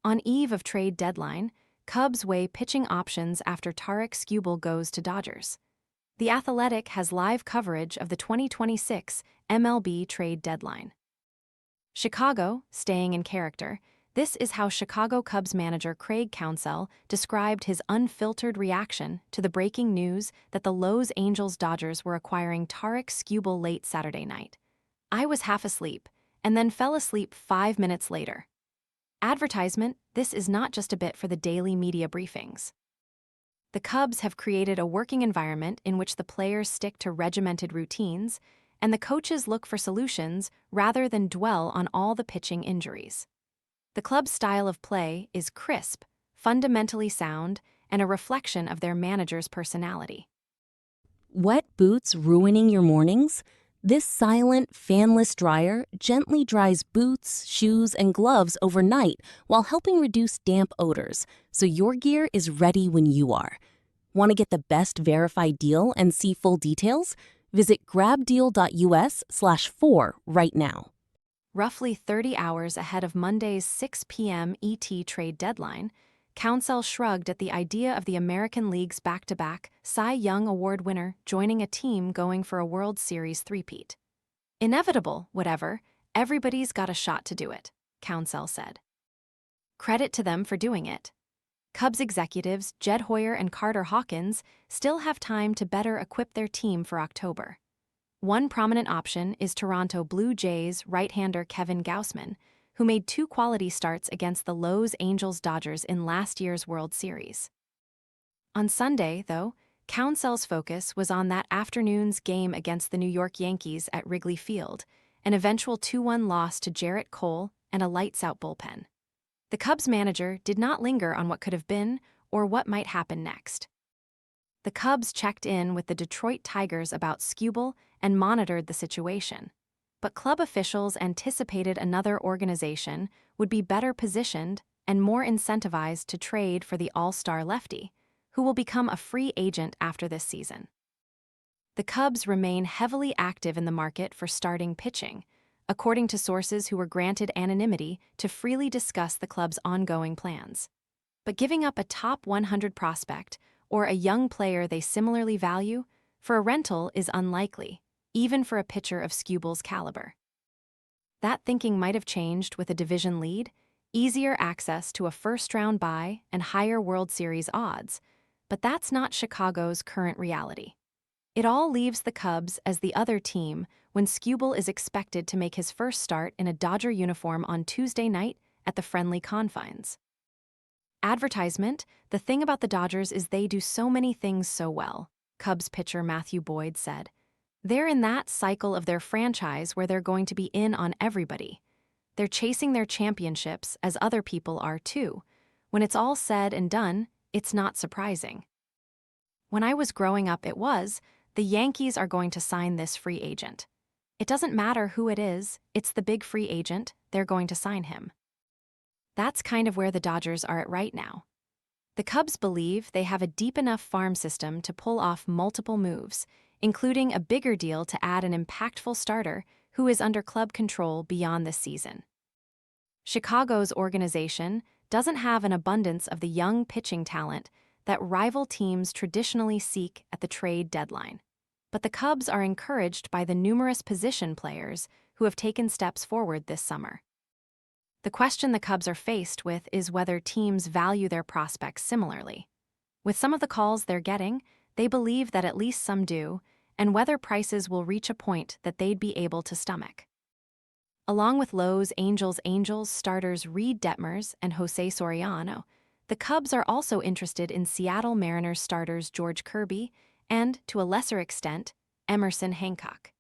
On eve of trade deadline, Cubs weigh pitching options after Tarik Skubal goes to Dodgers. The Athletic has live coverage of the 2026 MLB trade deadline. Chicago, staying in character, this is how Chicago Cubs manager Craig Counsell described his unfiltered reaction to the breaking news that the Los Angeles Dodgers were acquiring Tarik Skubal late Saturday night. "I was half asleep, and then fell asleep 5 minutes later." Advertisement, this is not just a bit for the daily media briefings. The Cubs have created a working environment in which the players stick to regimented routines, and the coaches look for solutions rather than dwell on all the pitching injuries. The club's style of play is crisp, fundamentally sound, and a reflection of their manager's personality. Wet boots ruining your mornings? This silent, fanless dryer gently dries boots, shoes, and gloves overnight while helping reduce damp odors, so your gear is ready when you are. Want to get the best verified deal and see full details? Visit grabdeal.us/4 right now. Roughly 30 hours ahead of Monday's 6 p.m. ET trade deadline, Counsell shrugged at the idea of the American League's back-to-back Cy Young Award winner joining a team going for a World Series three-peat. "Inevitable, whatever, everybody's got a shot to do it," Counsell said. Credit to them for doing it. Cubs executives Jed Hoyer and Carter Hawkins still have time to better equip their team for October. One prominent option is Toronto Blue Jays right-hander Kevin Gausman, who made 2 quality starts against the Los Angeles Dodgers in last year's World Series. On Sunday, though, Counsell's focus was on that afternoon's game against the New York Yankees at Wrigley Field, an eventual 2-1 loss to Jarrett Cole and a lights-out bullpen. The Cubs manager did not linger on what could have been or what might happen next. The Cubs checked in with the Detroit Tigers about Skubal and monitored the situation. But club officials anticipated another organization would be better positioned and more incentivized to trade for the all-star lefty, who will become a free agent after this season. The Cubs remain heavily active in the market for starting pitching, according to sources who were granted anonymity to freely discuss the club's ongoing plans. But giving up a top 100 prospect or a young player they similarly value for a rental is unlikely, even for a pitcher of Skubal's caliber. That thinking might have changed with a division lead, easier access to a first-round bye, and higher World Series odds, but that's not Chicago's current reality. It all leaves the Cubs as the other team when Skubal is expected to make his first start in a Dodger uniform on Tuesday night at the friendly confines. Advertisement, the thing about the Dodgers is they do so many things so well, Cubs pitcher Matthew Boyd said. They're in that cycle of their franchise where they're going to be in on everybody. They're chasing their championships as other people are too. When it's all said and done, it's not surprising. When I was growing up, the Yankees are going to sign this free agent. It doesn't matter who it is, it's the big free agent, they're going to sign him. That's kind of where the Dodgers are at right now. The Cubs believe they have a deep enough farm system to pull off multiple moves, including a bigger deal to add an impactful starter who is under club control beyond this season. Chicago's organization doesn't have an abundance of the young pitching talent that rival teams traditionally seek at the trade deadline. But the Cubs are encouraged by the numerous position players who have taken steps forward this summer. The question the Cubs are faced with is whether teams value their prospects similarly. With some of the calls they're getting, they believe that at least some do, and whether prices will reach a point that they'd be able to stomach. Along with Los Angeles starters Reed Detmers and Jose Soriano, the Cubs are also interested in Seattle Mariners starters George Kirby and, to a lesser extent, Emerson Hancock.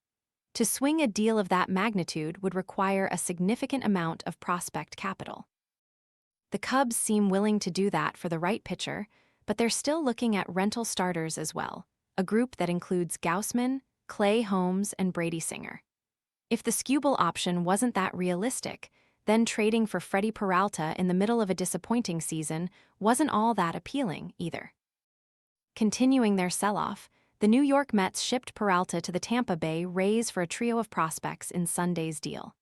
To swing a deal of that magnitude would require a significant amount of prospect capital. The Cubs seem willing to do that for the right pitcher, but they're still looking at rental starters as well, a group that includes Gausman, Clay Holmes, and Brady Singer. If the Skubal option wasn't that realistic, then trading for Freddie Peralta in the middle of a disappointing season wasn't all that appealing either. Continuing their sell-off, the New York Mets shipped Peralta to the Tampa Bay Rays for a trio of prospects in Sunday's deal.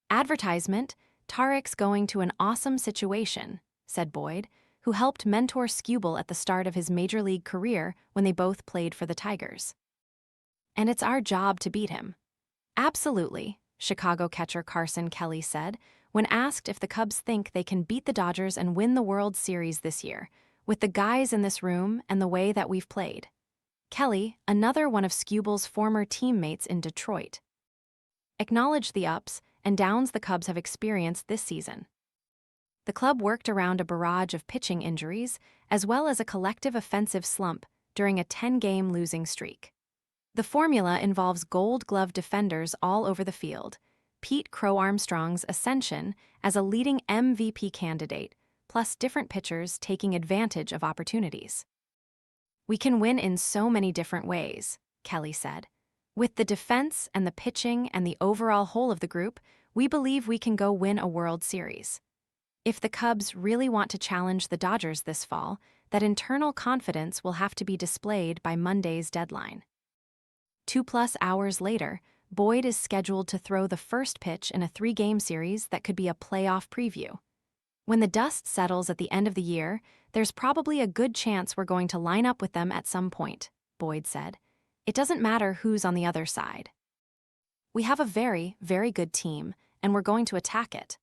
Advertisement, "Tarik's going to an awesome situation," said Boyd, who helped mentor Skubal at the start of his major league career when they both played for the Tigers. "And it's our job to beat him." "Absolutely," Chicago catcher Carson Kelly said, when asked if the Cubs think they can beat the Dodgers and win the World Series this year, "with the guys in this room and the way that we've played." Kelly, another one of Skubal's former teammates in Detroit, acknowledged the ups and downs the Cubs have experienced this season. The club worked around a barrage of pitching injuries, as well as a collective offensive slump during a 10-game losing streak. The formula involves Gold Glove defenders all over the field, Pete Crow Armstrong's ascension as a leading MVP candidate, plus different pitchers taking advantage of opportunities. "We can win in so many different ways," Kelly said. "With the defense and the pitching and the overall whole of the group, we believe we can go win a World Series." If the Cubs really want to challenge the Dodgers this fall, that internal confidence will have to be displayed by Monday's deadline. 2+ hours later, Boyd is scheduled to throw the first pitch in a 3-game series that could be a playoff preview. "When the dust settles at the end of the year, there's probably a good chance we're going to line up with them at some point," Boyd said. "It doesn't matter who's on the other side. We have a very, very good team, and we're going to attack it."